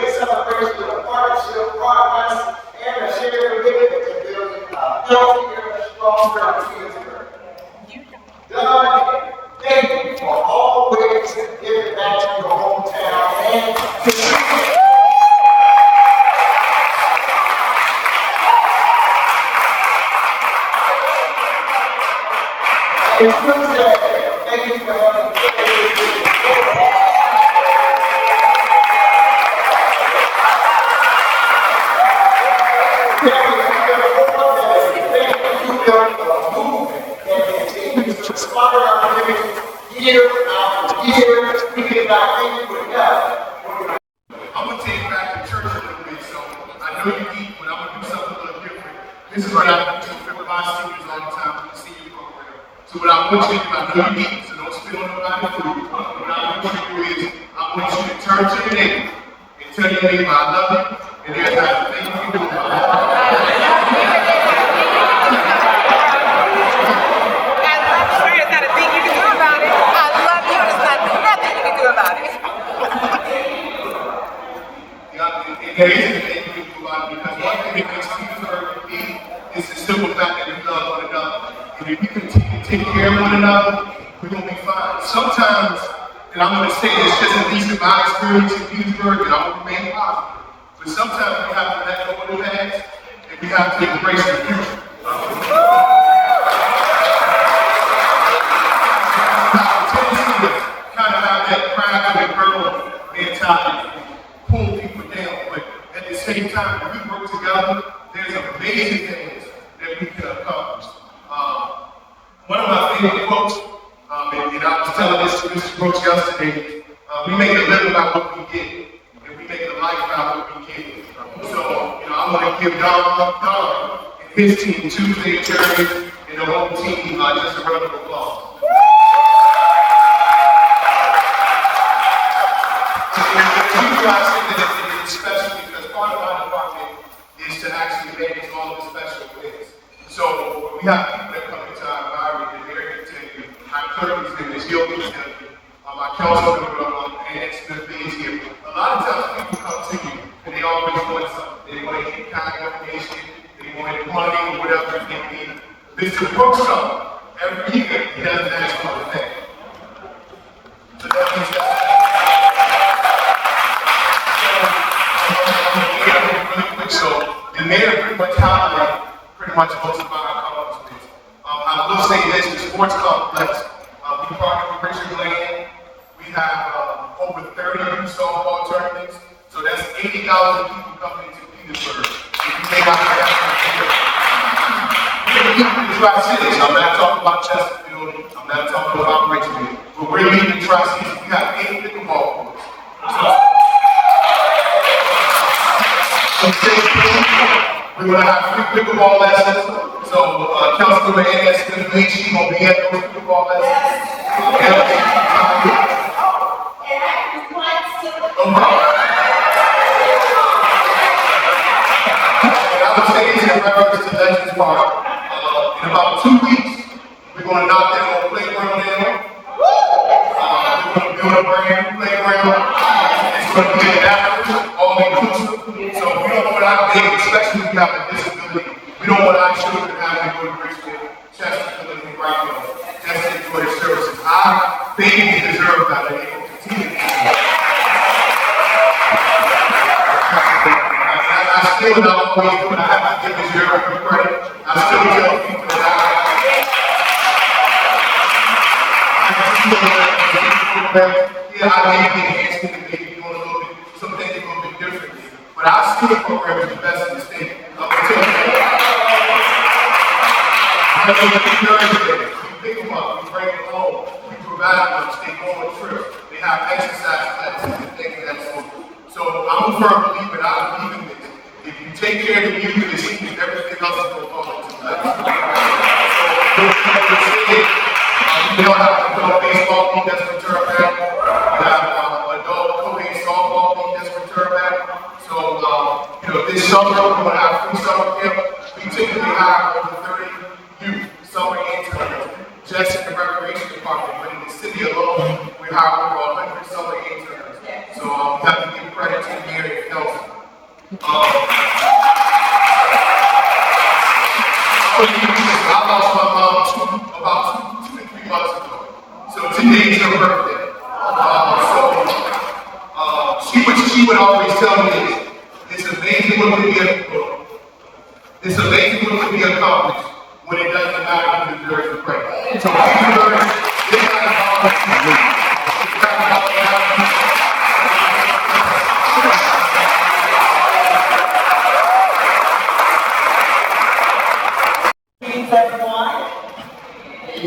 in celebration of partnership, progress, and a shared commitment to building a healthier, stronger Petersburg. God, thank you for always giving back to your hometown and to thank you for having inspire our community year after year. We get back thank you for God. I'm going to take you back to church a little bit, so I know you eat, but I'm going to do something a little different. This is what I do for my seniors all the time in the senior program. So what I want you to do, I know you eat, so don't spill on nobody's food. What I want you to do is, I want you to turn to your neighbor and tell your neighbor, I love you, and there's not a thing you can do about it. There is a thing you can do about it, because one thing that makes Petersburg unique is the simple fact that we love one another. And if we continue to take care of one another, we're going to be fine. Sometimes, and I'm going to say this just at least in my experience in Petersburg, and I'm going to remain positive, but sometimes we have to let go of the past, and we have to embrace the future. Kind of have that crack and girl mentality, pull people down, but at the same time, when we work together, there's amazing things that we can accomplish. One of my favorite quotes, and I was telling this to Mr. Brooks yesterday, we make a living by what we get, and we make a life by what we get. So, I want to give Don and his team, Tuesday Jerry, and the whole team just a round of applause. It's special because part of my department is to actually manage all of the special events. So we have people that come into our environment and they're going to tell you, our clerk is going to heal me, my council and XFB is here. A lot of times people come to you and they always want something. They want any kind of information, they want money or whatever they need. Mr. Brooks comes every year, he doesn't ask for a thing. So that means that. So the mayor pretty much highlighted pretty much most of our accomplishments. I will say this, the sports complex, we partner with Richard Land. We have over 30 youth softball tournaments. So that's 80,000 people coming into Petersburg. If you may not have the Tri-Cities. I'm not talking about Chesterfield. I'm not talking about Richmond. But we're leading the Tri-Cities. We have 8 pickleball courts. We're going to have 3 pickleball lessons. So, Councilmember Ann Smith, she will be at those pickleball lessons. And I would say this in reference to Legends Park. In about 2 weeks, we're going to knock that old playground down. We're going to build a brand new playground. It's going to be adaptive, all inclusive. So we don't want our baby, especially if we have a disability, we don't want our children to have to go to Richmond, Chesterfield, and Rockville just to enjoy the services. Our babies deserve that, and they will continue to do that. I still don't believe, but I have to give this year credit. I still tell people that I may be enhancing the baby, doing a little bit, some things a little bit differently. But our student program is the best in the state. We pick them up, we bring them home, we provide them, they go on trips, they have exercise classes and things of that sort. So I'm a firm believer, and I believe in this. If you take care of the youth and the seniors, everything else is going to fall into place. We don't have an adult baseball team that's returned back. We have adult co-ed softball team that's returned back. So, this summer, we're going to have free summer camp. We typically have over 30 youth summer interns just in the recreation department. But in the city alone, we have over 100 summer interns. So, we have to give credit to the very healthy. I lost my mom about 2 to 3 months ago. So today's her birthday. She would always tell me, it's amazing what can be accomplished when it doesn't matter who deserves the praise. So thank you very much. Greetings, everyone. It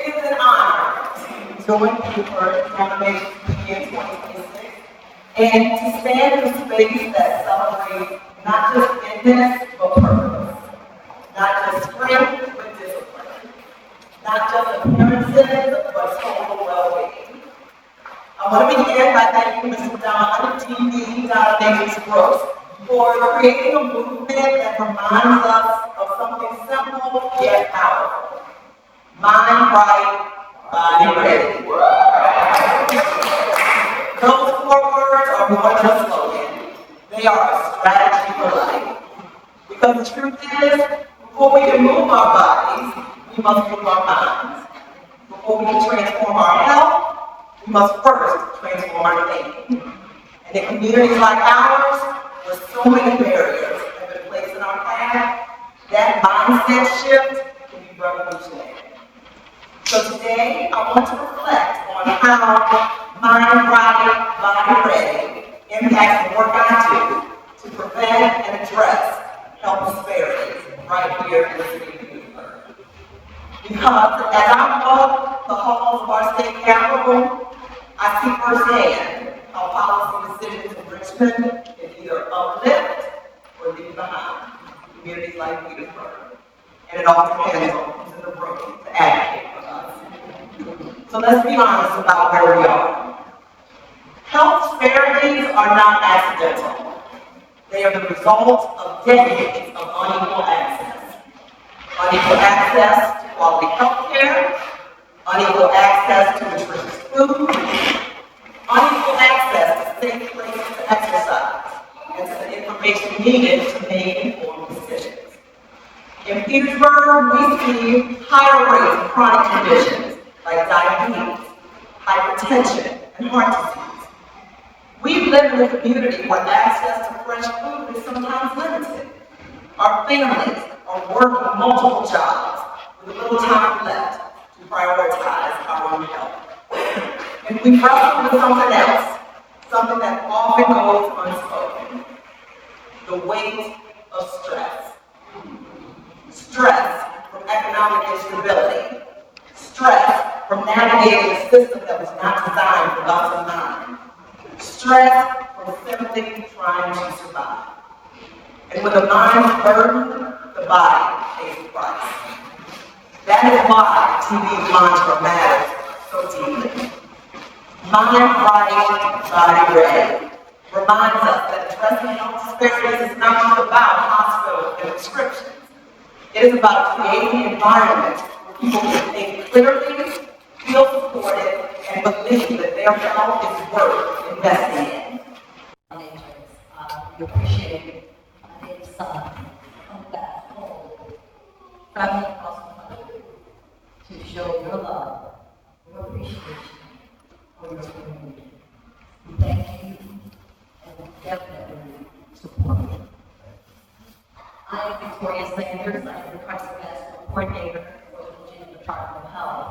is an honor to join you for Foundation in 2026 and to stand in a space that celebrates not just fitness, but purpose. Not just strength, but discipline. Not just appearances, but total well-being. I want to begin by thanking Mr. Don, TV, Don Davis Brooks, for creating a movement that reminds us of something simple yet powerful. Mind right, body ready. Those 4 words are more than a slogan. They are a strategy for life. Because the truth is, before we can move our bodies, we must move our minds. Before we can transform our health, we must first transform our thinking. And in communities like ours, where so many barriers have been placed in our path, that mindset shift can be revolutionary. So today, I want to reflect on how mind right, body ready impacts the work I do to prevent and address health disparities right here in the city of Newburgh. Because as I walk the halls of our state capitol, I see firsthand how policy decisions in Richmond can either uplift or leave behind communities like Petersburg. And it all depends on who's in the room to advocate for us. So let's be honest about where we are. Health disparities are not accidental. They are the result of decades of unequal access. Unequal access to quality health care, unequal access to nutritious food, unequal access to safe places to exercise, and to the information needed to make informed decisions. In Petersburg, we see higher rates of chronic conditions like diabetes, hypertension, and heart disease. We live in a community where access to fresh food is sometimes limited. Our families are working multiple jobs with little time left to prioritize our own health. And we wrestle with something else, something that often goes unspoken: the weight of stress. Stress from economic instability. Stress from navigating a system that was not designed for us in mind. Stress from simply trying to survive. And when the mind is burdened, the body pays the price. That is why TV's mantra matters so deeply. Mind right, body ready reminds us that addressing health disparities is not just about hospitals and prescriptions. It is about creating an environment where people can think clearly, feel supported, and believe that their health is worth investing in. We appreciate his son coming back home, traveling across the country to show your love, your appreciation for your community. We thank you and definitely support you. I am Victoria Sanders. I am the Crisis Management Coordinator for the Virginia Department of Health.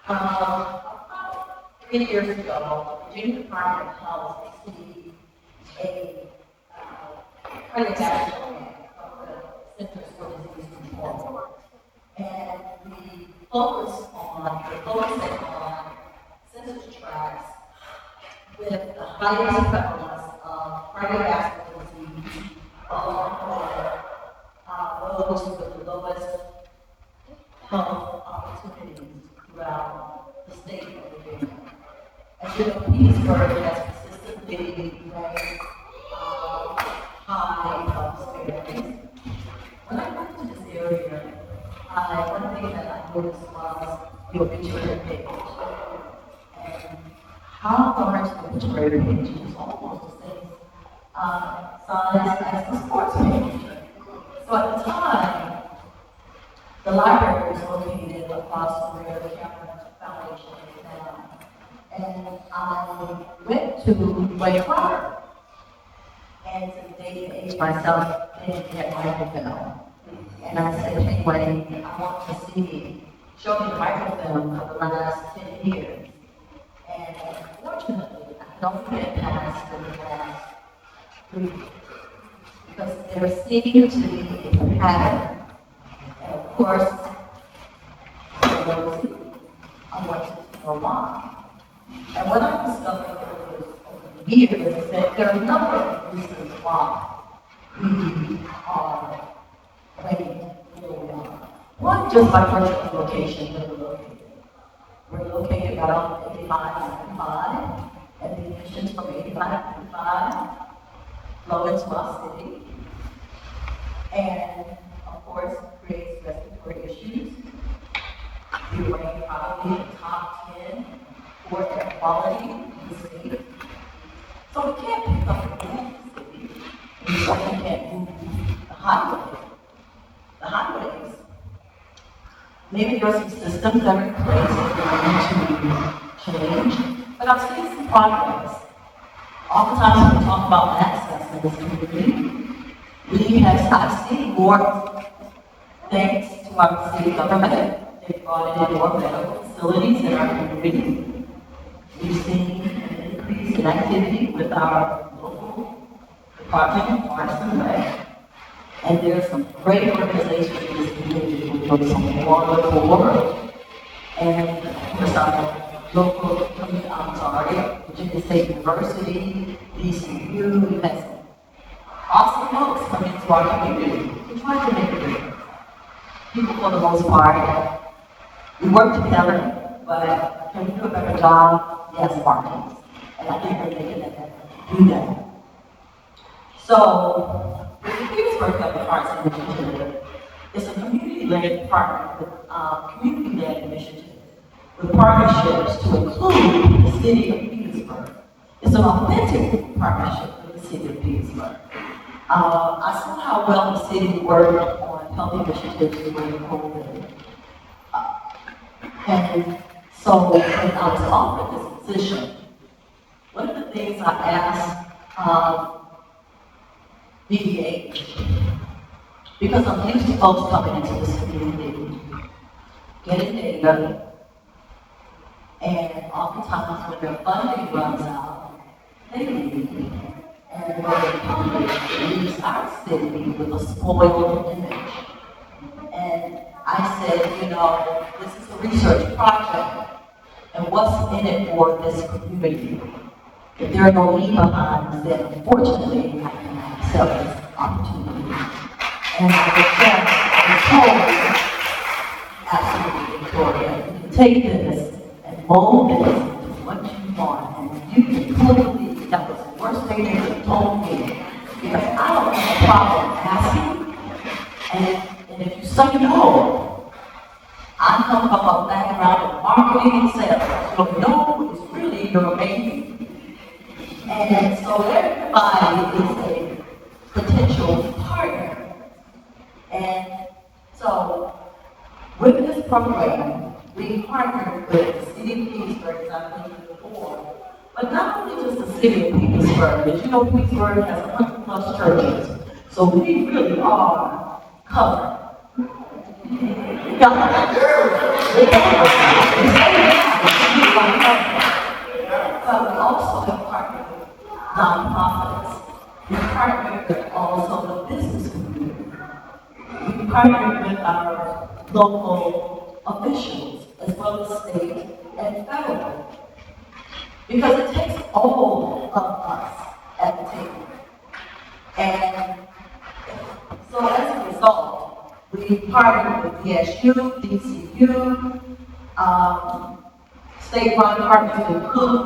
About 3 years ago, the Virginia Department of Health received a accreditation of the Centers for Disease Control. And we focusing on census tracts with the highest prevalence of cardiovascular disease, along with those with the lowest health opportunities throughout the state of Virginia. As you know, Petersburg has consistently ranked high health disparities. When I went to this area, one thing that I noticed was the obituary page. And how large the obituary page is almost the same size as the sports page. So at the time, the library was located across from where the Cameron Foundation is now. And I went to Wake Clark and to date myself and get microfilm. And I said, hey, Wayne, I want to see, show me the microfilm for the last 10 years. And unfortunately, I don't get past the last 3 years. Because there seemed to be a pattern. And of course, I wanted to know why. And what I discovered over the years is that there are a number of reasons why we are waiting where we are. One, just by virtue of location where we're located. We're located right on 85-95, and the emissions from 85-95 flow into our city. And, of course, creates respiratory issues. We rank probably in the top 10 for air quality in the city. So we can't pick up the city. We certainly can't move the highways. The highways. Maybe there are some systems that are in place that we need to change, but I've seen some progress. Oftentimes we talk about access in this community. I've seen more thanks to our city government. They've brought in more medical facilities in our community. We've seen an increase in activity with our local Department of Parks and Rec. And there are some great organizations in this community who do some wonderful work. And of course, our local, Virginia State University, VCU, we've had some awesome folks come into our community to try to make a difference. People, for the most part, we work together, but can we do a better job? Yes, partners. And I think we're making an effort to do that. So, the Petersburg Public Arts Initiative is a community-led community-led initiative with partnerships to include the city of Petersburg. It's an authentic partnership with the city of Petersburg. I saw how well the city worked on health initiatives during COVID. And so when I was offered this position, one of the things I asked DDH, because I'm used to folks coming into this community, getting data, and oftentimes when their funding runs out, they leave. And when the public leaves our city with a spoiled image. And I said, this is a research project, and what's in it for this community? If there are no leave behinds, then unfortunately, I cannot accept this opportunity. And I was told, absolutely, Victoria, you can take this and mold this into what you want, and you can totally, that was the worst thing they could have told me, because I don't have a problem asking, and if you say no, I come from a background of marketing and sales, so no is really your amazing. And so everybody is a potential partner. And so with this program, we partnered with the city of Petersburg, as I mentioned before, but not only just the city of Petersburg, but Petersburg has 100+ churches, so we really are covered. But we also have partnered with nonprofits. We partnered with also the business community. We partnered with our local officials as well as state and federal. Because it takes all of us at the table. And so as a result, we partnered with DSU, DCU, statewide partners include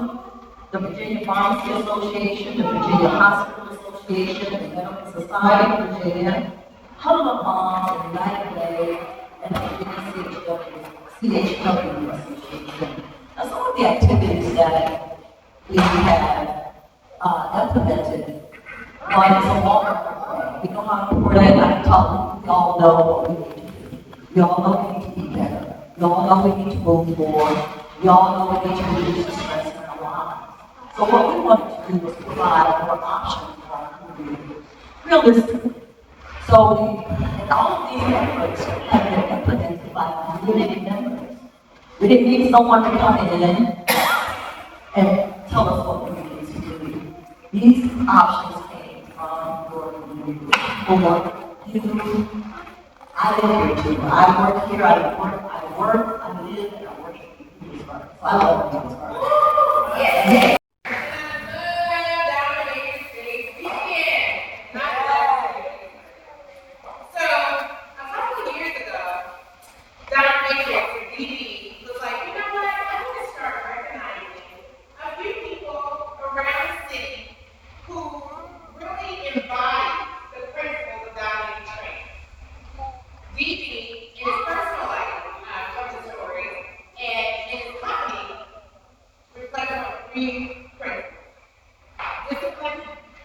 the Virginia Pharmacy Association, the Virginia Hospital Association, the Medical Society of Virginia, Huddle of Moms, the United Way, and the Virginia CHW Association. Now, some of the activities that we have implemented like it's a water. We know how to pour that like talk. We all know what we need to do. We all know we need to be better. We all know we need to move more. We all know we need to reduce the stress in our lives. So what we wanted to do was provide more options for our community, realistically. So and all of these efforts have been implemented by community members. We didn't need someone to come in and tell us what we needed to do. These options came from your community. You, I live here too. I work here, I live, and I work in Petersburg. So I love Petersburg. Yeah.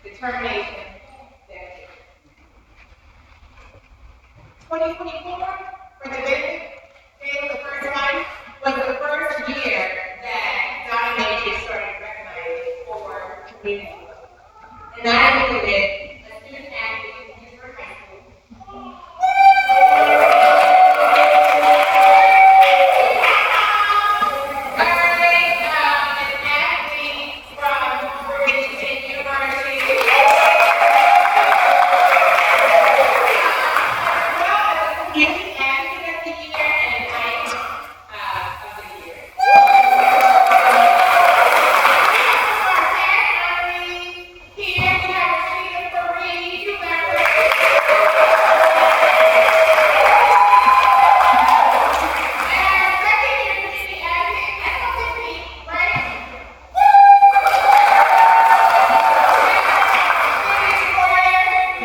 Determination. 2024, for the benefit of the first time, was the first year that Donna Major started recognizing for community. And I included a student athlete in Pittsburgh High School. An athlete from Virginia State University. Community Advocate of the Year and Life of the Year. Our past honorees here, we have Rashida Fareed, who's our and our second year community advocate, that's Tiffany, right?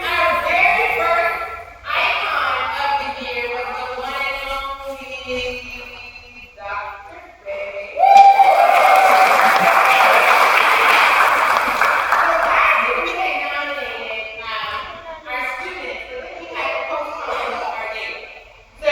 Our very first icon of the year was the one and only Dr. Faye. So last year we had nominated our students, but then we had to postpone our date. So,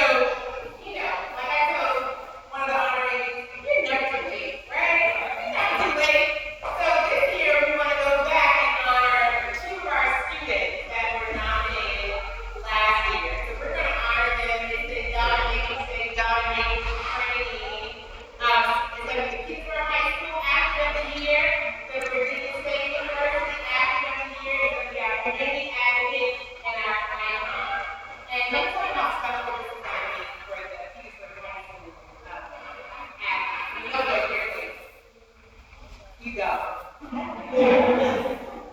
like I told one of the honorees, you're never too late, right? You're never too late. So this year we want to go back and honor two of our students that were nominated last year. So we're going to honor them. It's the Donna Making Training. It's going to be the Pittsburgh High School Athlete of the Year, the Virginia State University Athlete of the Year, it's going to be our community advocate and our icon. And let me tell you how special this is going to be for the Pittsburgh High School athletes. You know they're here too. You go.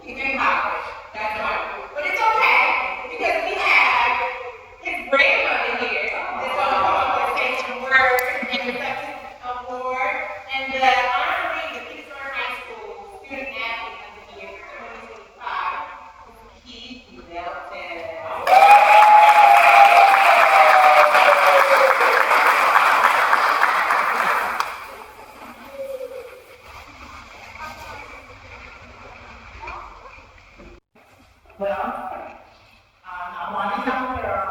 He's in college. That's wonderful. But it's okay because we have his grandmother here that's on the Hall of Fame Word and Reception Award and the honoree of the Pittsburgh High School Student Athlete of the Year for 2025, Keith Melton. Well, I'm one young girl,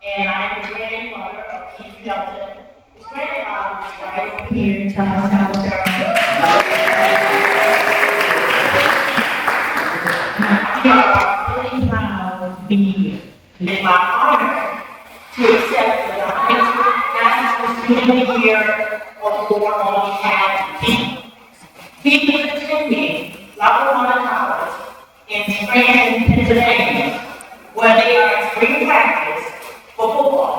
and I'm the grandmother of Keith Melton. His grandfather is right over here in Charles, South We are really proud to be here. It is my honor to accept the National Student of the Year award on behalf of Keith. Keith is attending Lackawanna College in Scranton, Pennsylvania, where they are in spring practice for football.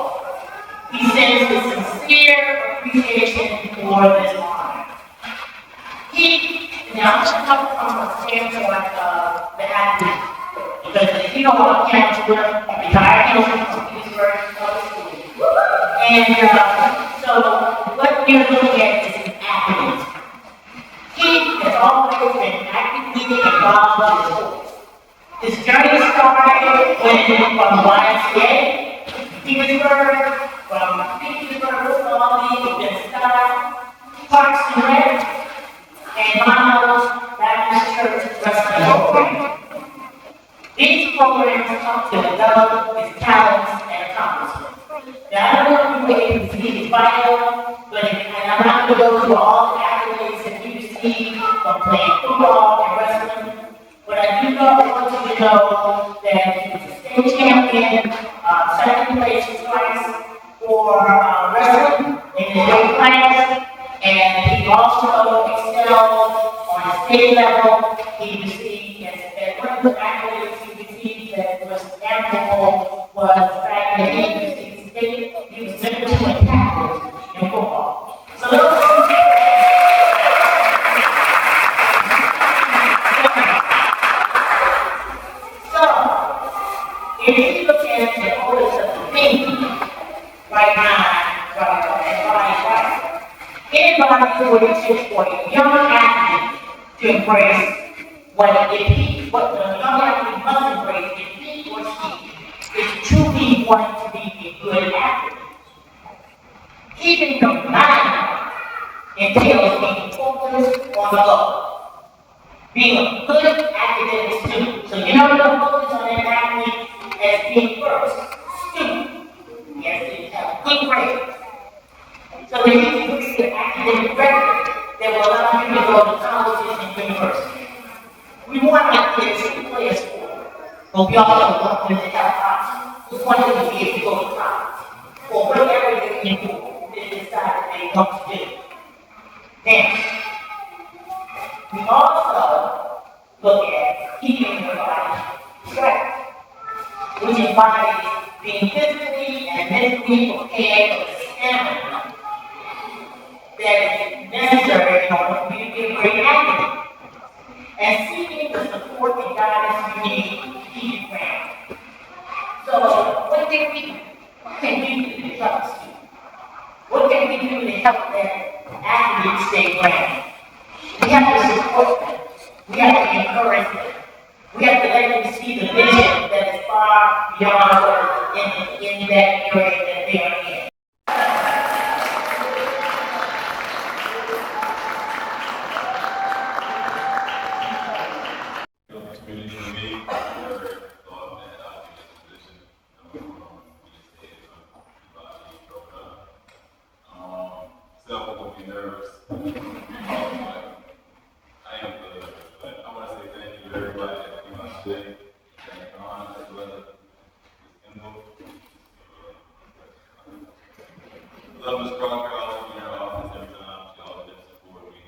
He sends his sincere appreciation for this honor. Now I'm just coming from a standpoint of the athlete, because you know what I'm counting with, retired coach from Petersburg Public School. And so what you're looking at is an athlete. He has always been actively involved in sports. His journey started from YMCA, Petersburg, from Petersburg Football League, then Style, Parks and Rec, and Miles Baptist Church Wrestling Program. programs help to develop his talents and accomplishments. Now, I don't know if you were able to see his bio, but and I'm not going to go through all the accolades that he received from playing football and wrestling, but I do know, I want you to know that he was a state champion, second place twice for wrestling in his weight class, and he also excelled on the state level. He received, and one of the accolades he received that was memorable was the fact that he received state, he was number 2 in tackles in football. So those are if you look at the orders of the thing right now, anybody who wishes for a young athlete to embrace what the young athlete must embrace if he or she is truly wanting to be a good athlete. Keeping your mind entails being focused on the goal. Being a good academic student. So you don't focus on that athlete as being first. Student. Yes, they have good grades. So they need to create an academic record that will allow you to go to colleges and universities. We want our kids to play a sport, but we also want them to have options. We want them to be able to go to college or whatever they can do they decide that they want to do. Now, we also look at keeping your body straight, which embodies being physically and mentally prepared for the stamina that is necessary in order for you to be a great athlete, and seeking the support and guidance you need to keep you grounded. So, what can we do to help us? What can we do to help that athletes stay grounded? We have to support them. We have to encourage them. We have to let them see the vision that is far beyond what in that area that they are in. Community for me, I never thought that I'd be in this position. Self will be nervous. I am good, but I want to say thank you to everybody that came out today. Thank God as well as Kendall. Love Ms. Crocker, I was in your office every time. She always did support me.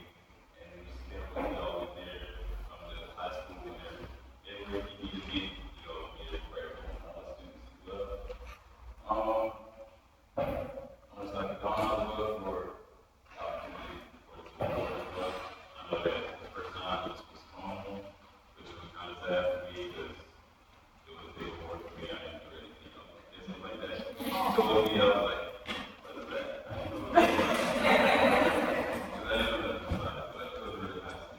And Ms. Kendall was always there from the high school and everywhere you need to be, you know, be a prayer for all the students as well. I want to thank Dawn as well for the opportunity for the support as well. I know that the first time was home, which was kind of sad for me because it was a big work for me. I didn't do anything, you know, business like that. So when we like, what's that? I didn't know that. But it was really nice to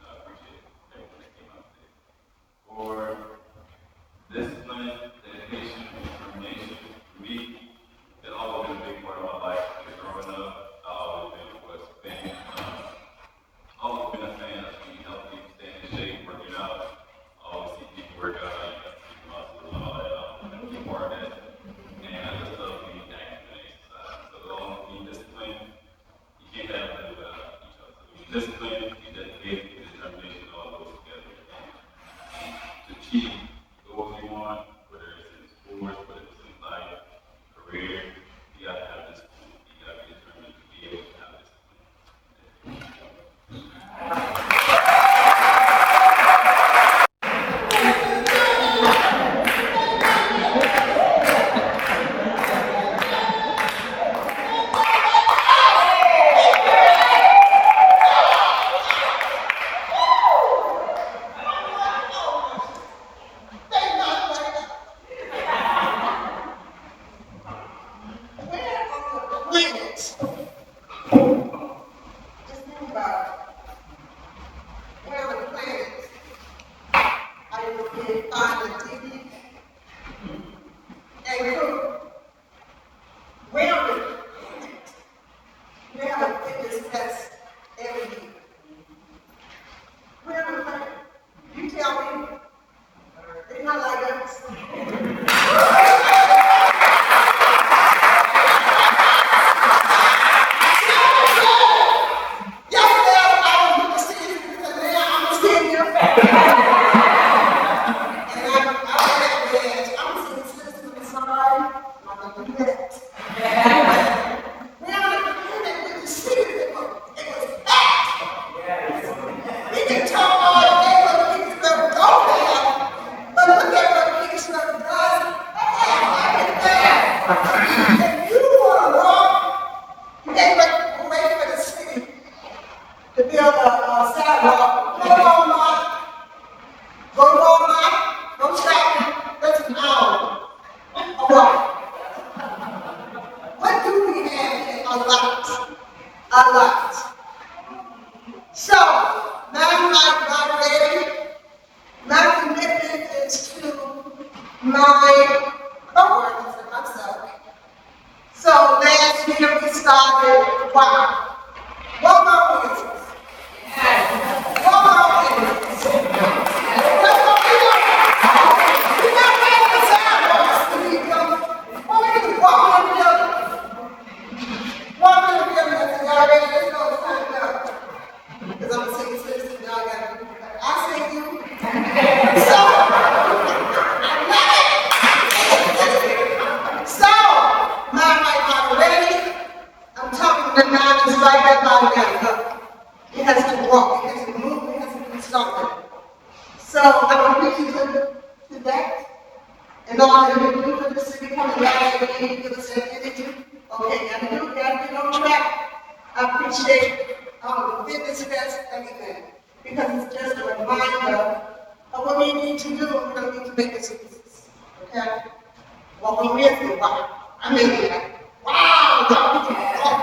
I appreciate everyone that came out today. For discipline, dedication, determination, for me, it's always been a big part of my life. Growing up, I've always been a fan. Always been a fan of being healthy, staying in shape, working out. Always see people work out, keep muscles and all that. I'm a part of that. And I just love being active and exercise. So along with being disciplined, you can't have that without each other. So being disciplined, being dedicated, being determination, all goes together. To achieve goals you want, whether it's in sports, whether it's in life, career, you gotta have discipline. You gotta be determined to be able to have discipline. Wings. Just think about it. Where are the planets? I will be finding TV and cook. Where are the planets? We have a fitness test every year. Where are the planets? You tell me. They're not like us. my coworkers and myself. So last year we started, wow, one more business. One more business. That's what we do. We got to make the sidewalks to be what we do, walk in the building. Walk in the building, I said, y'all ready? Let's go, it's time to go. Because I'm a senior citizen, y'all got to do that. I see you. So, so, my right body ready. I'm talking to the mind is right, that body got to go. It has to walk, it has to move, it has to do something. So, I'm appreciative to that. And all that we do for the city, coming back and we give us that energy. Okay, gotta get on track. I appreciate the fitness fest, everything. Because it's just a reminder of what we need to do if we're going to need to make this a business. Okay? Walking with me, wow. I mean, like, wow,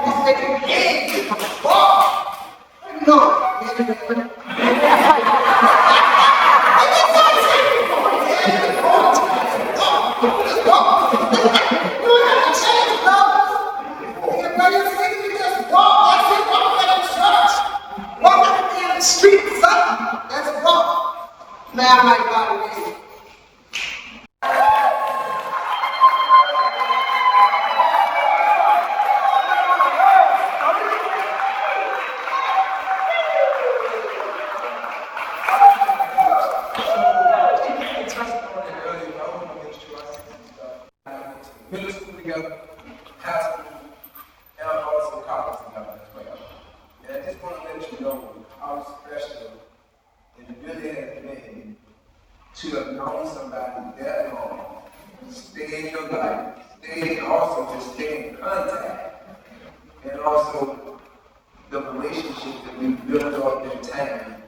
this is big. Wow. No. Street, something. That's a walk. Now my body is. Middle school together, high school, and also college together as well. And I just want to let you know how special it really has been to have known somebody that long, stay in your life, stay also to stay in contact, and also the relationship that we built up in time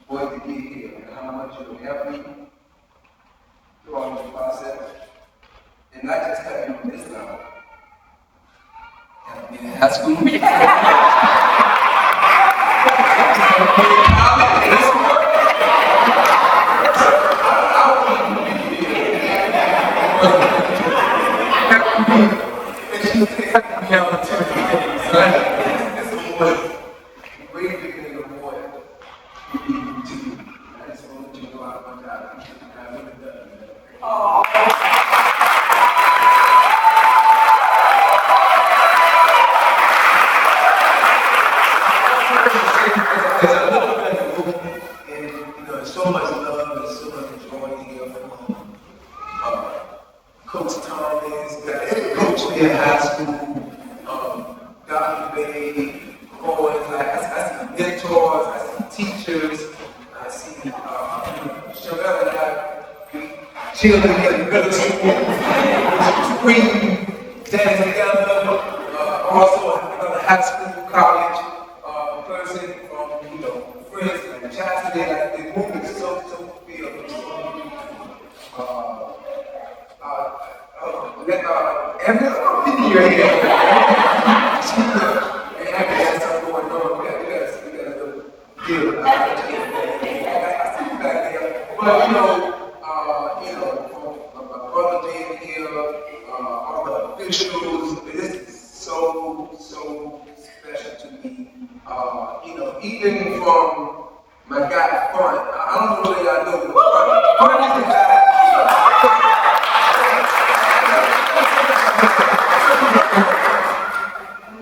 for it to get here, and how much it will help me throughout this process. And not just having on this level, having in high school. Great beginning of more for you too. I just want to let you know how much I really done. There's a little bit of movement, and so much love and so much joy here from Coach Thomas, Coach me in high school, Dr. Bay, Cohen. I see mentors, I see teachers, I see Cheryl and I, children in middle school, scream, dance together, also another high school, college. Person from, friends like Chastity, like the movement is so fulfilled. And there's no people here. And that's what's going on. We gotta deal. I see you back there. But, from my brother being here, all the officials, this is so special to me. Even from my guy Front, I don't know whether y'all know, but Front is the guy.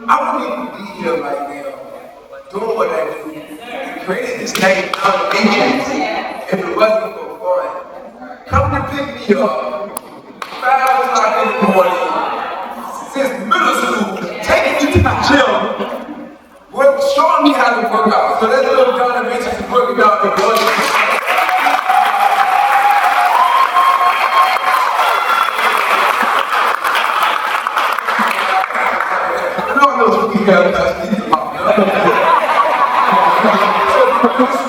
I wouldn't even be here right now doing what I do and creating this name out of agents if it wasn't for Front. Come to pick me up 5 o'clock in the morning since middle school, taking me to the gym. Showing me how to work out. So that little Donna mentioned is working out the blood. No one knows who we have touched these about.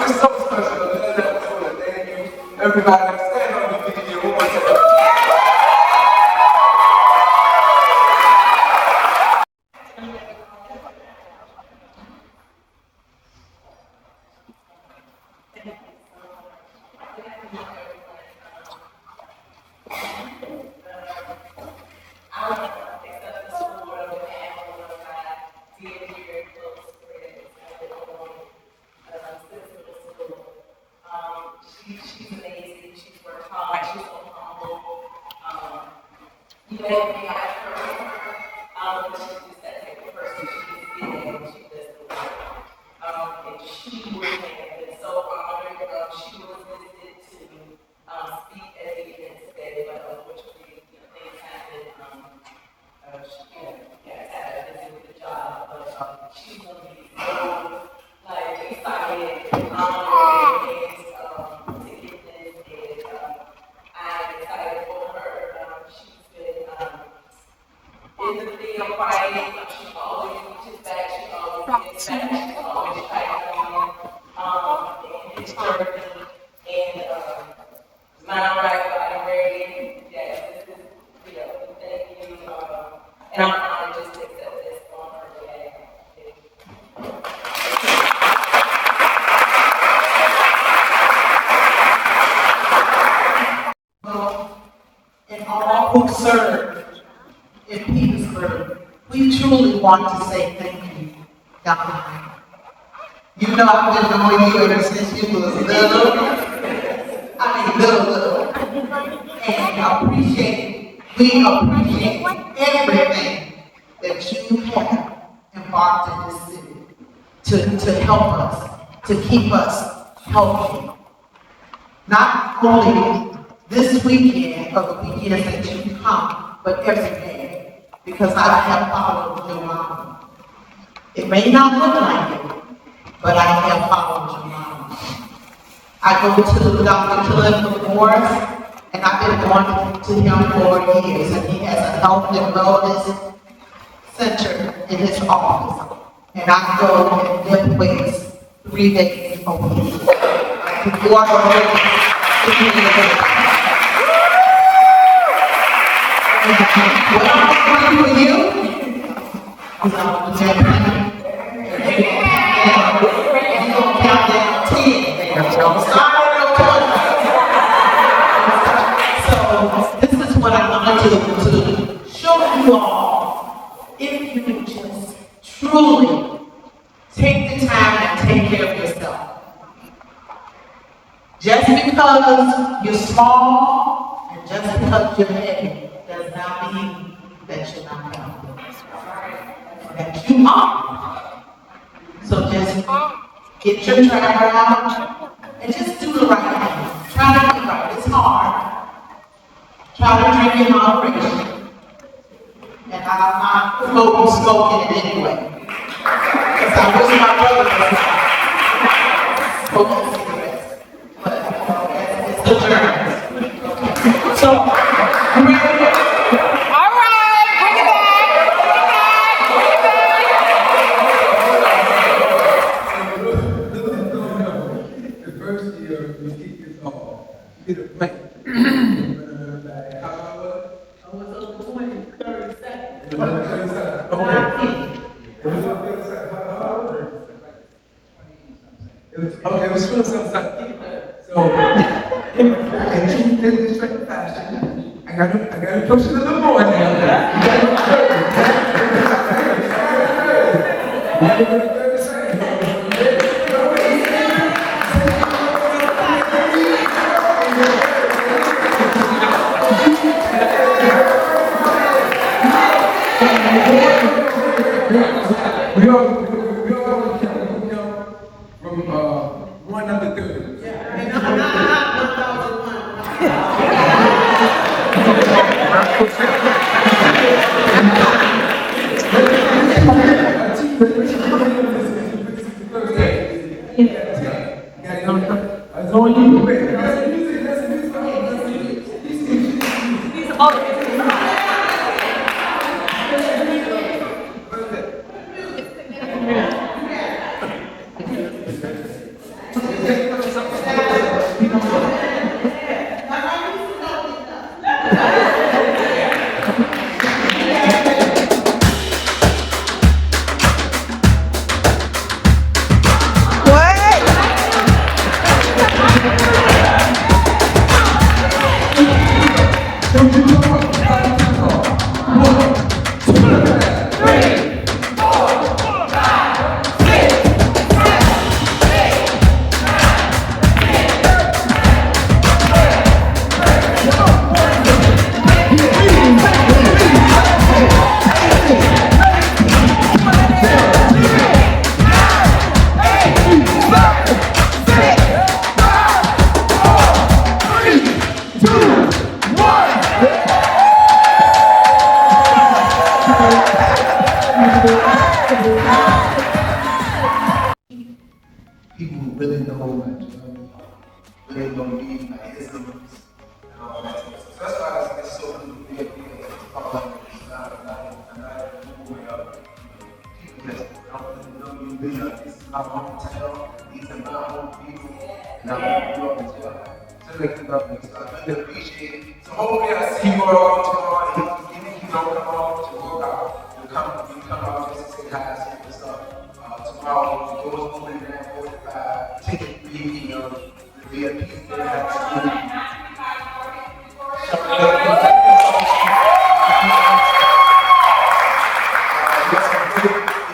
It's so special. Thank you. Everybody, stand on your feet here one more time. made me ask her, but she's just that type of person. She's getting and she does the work. And she would have been so honored. She was listed to speak at the event today, but unfortunately, things happen. She had busy with the job, but she's going to be so excited and honored and to get this. And I'm excited for her. She's been in the field fighting. She always reaches back. She always gives back. She's always fighting and it's serving. And my right, I'm ready. Yes, this is, thank you. And I'm honored just to accept this on her behalf. And all who serve in Petersburg, we truly want to say thank you, Dr. Knight. You know I've been knowing you ever since you was little. Little. And we appreciate everything that you have embarked in this city to help us, to keep us healthy. Not only this weekend or the weekends that you come, but every day, because I have followed your mom. It may not look like it, but I have followed your mom. I go to Dr. Cliff Morris, and I've been going to him for years, and he has a health and wellness center in his office. And I go and lift weights 3 days a week. You are already what I'm going to do for you is I'm going to tell you. You're going to count down 10. So this is what I'm going to show you all. If you can just truly take the time and take care of yourself. Just because you're small and just because you're heavy does not mean that you're not healthy. That you are. So just get your tracker out and just do the right thing. Try to be right. It's hard. Try to drink in moderation. And I'm not promoting smoking in any way. Because I wish my brother was smoking cigarettes. But it's the journey. So, you ready? All right, bring it back. The first year we kicked this off, we did a plan. How long was it? I was over 20, 30 seconds. It was on the other side. Okay. It was on the other side. How old were you? It was 20 something. So, and you did this straight fashion. I got to push it a little more now. You got to go 30 seconds. We all count from 1 up to 30. And I'm not 1, 2, 3, 4, 5, 6, 7, 8, 9, 10. we appreciate it. So hopefully I see you all tomorrow. And even if you don't come on to work out, you come out just to say hi, see what's up. Tomorrow, the doors open at 9:45. Ticket free, the VIP dinner at school.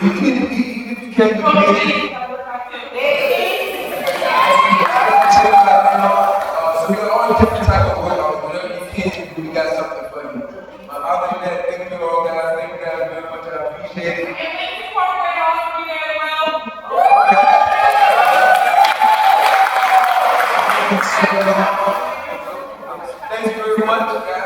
Even if you can't do it, so we got all different type of workouts. Whatever you can do, we got something for you. Other than that, thank you all guys. Thank you guys very much. I appreciate it. And thank you for the all for you as well. Thank you very much, guys.